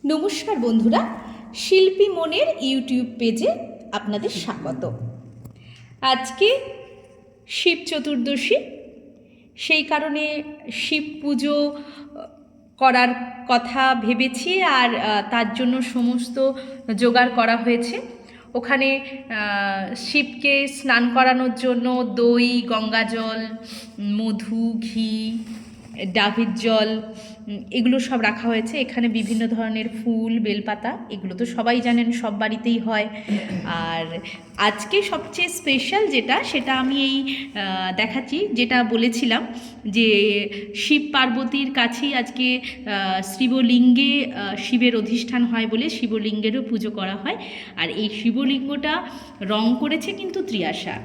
নমস্কার বন্ধুরা, শিল্পী মনের ইউটিউব পেজে আপনাদের স্বাগত। আজকে শিব চতুর্দশী, সেই কারণে শিব পুজো করার কথা ভেবেছি আর তার জন্য সমস্ত জোগাড় করা হয়েছে। ওখানে শিবকে স্নান করানোর জন্য দই, গঙ্গা জল, মধু, ঘি, ডাবের জল, এগুলো সব রাখা হয়েছে। এখানে বিভিন্ন ধরনের ফুল, বেলপাতা, এগুলো তো সবাই জানেন, সব বাড়িতেই হয়। আর আজকে সবচেয়ে স্পেশাল যেটা, সেটা আমি এই দেখাচ্ছি, যেটা বলেছিলাম যে শিব পার্বতীর কাছেই আজকে শিবলিঙ্গে শিবের অধিষ্ঠান হয় বলে শিবলিঙ্গেরও পুজো করা হয়। আর এই শিবলিঙ্গটা রং করেছে কিন্তু ত্রিয়াশা।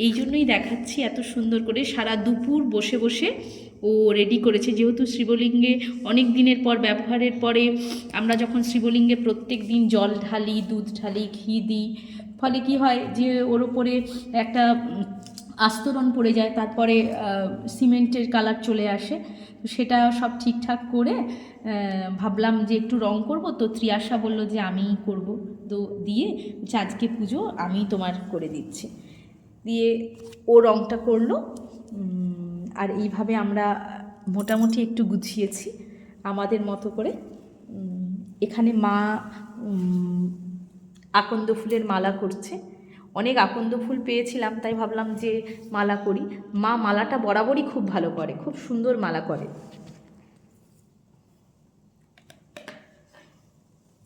এই জন্যই দেখাচ্ছি এত সুন্দর করে। সারা দুপুর বসে বসে ও রেডি করেছে, যেহেতু শিবলিঙ্গে অনেক দিনের পর ব্যবহারের পরে আমরা যখন শিবলিঙ্গে প্রত্যেক দিন জল ঢালি, দুধ ঢালি, ঘি দিই, ফলে কি হয় যে ওর ওপরে একটা আস্তরণ পড়ে যায়, তারপরে সিমেন্টের কালার চলে আসে। তো সেটা সব ঠিকঠাক করে ভাবলাম যে একটু রং করব, তো ত্রিয়াশা বলল যে আমিই করব। তো দিয়ে আজকে পুজো আমি তোমার করে দিচ্ছি, দিয়ে ও রংটা করলো। আর এইভাবে আমরা মোটামুটি একটু গুছিয়েছি আমাদের মতো করে। এখানে মা আকন্দ ফুলের মালা করছে। অনেক আকন্দ ফুল পেয়েছিলাম, তাই ভাবলাম যে মালা করি। মা মালাটা বরাবরই খুব ভালো করে, খুব সুন্দর মালা করে।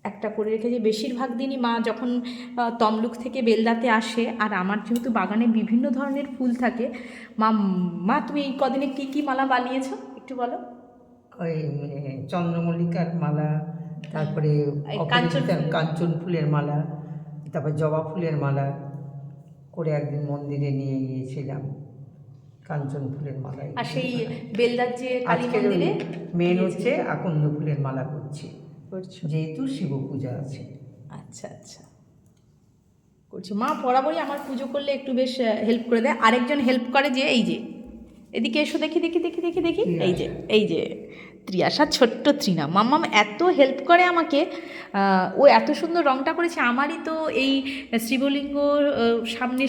একটা করে রেখেছি। বেশিরভাগ দিনই মা যখন তমলুক থেকে বেলদাতে আসে, আর আমার যেহেতু বাগানে বিভিন্ন ধরনের ফুল থাকে, মা তুমি এই কদিনে কী কী মালা বানিয়েছো একটু বলো। ওই চন্দ্রমল্লিকার মালা, তারপরে কাঞ্চন ফুলের মালা, তারপর জবা ফুলের মালা করে একদিন মন্দিরে নিয়ে গিয়েছিলাম। কাঞ্চন ফুলের মালা। আর সেই বেলদার যে কালী মন্দিরে মেন হচ্ছে আকন্দ ফুলের মালা করছি, যেহেতু শিব পূজা আছে। আচ্ছা আচ্ছা, করছি। মা বরাবরই আমার পুজো করলে একটু বেশ হেল্প করে দেয়। আরেকজন হেল্প করে, যে এই যে এদিকে এসো, দেখি দেখি দেখি দেখি দেখি, এই যে ত্রিয়াশা, ছোট্ট ত্রিনা মাম্মাম এত হেল্প করে আমাকে। ও এত সুন্দর রংটা করেছে। আমারই তো এই শিবলিঙ্গ সামনে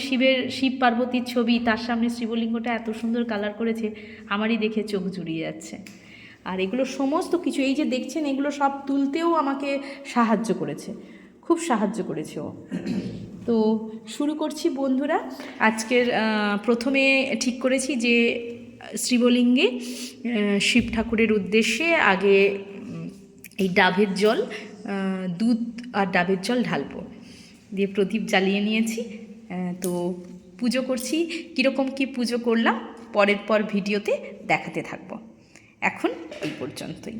শিব পার্বতীর ছবি, তার সামনে শিবলিঙ্গটা এত সুন্দর কালার করেছে, আমারই দেখে চোখ জুড়িয়ে যাচ্ছে। আর এগুলো সমস্ত কিছু এই যে দেখছেন, এগুলো সব তুলতেও আমাকে সাহায্য করেছে, খুব সাহায্য করেছে ও। তো শুরু করছি বন্ধুরা। আজকের প্রথমে ঠিক করেছি যে শিবলিঙ্গে শিব ঠাকুরের উদ্দেশ্যে আগে এই ডাবের জল, দুধ আর ডাবের জল ঢালবো, দিয়ে প্রদীপ জ্বালিয়ে নিয়েছি। তো পুজো করছি। কীরকম কী পুজো করলাম পরের ভিডিওতে দেখাতে থাকবো। এখন এই পর্যন্তই।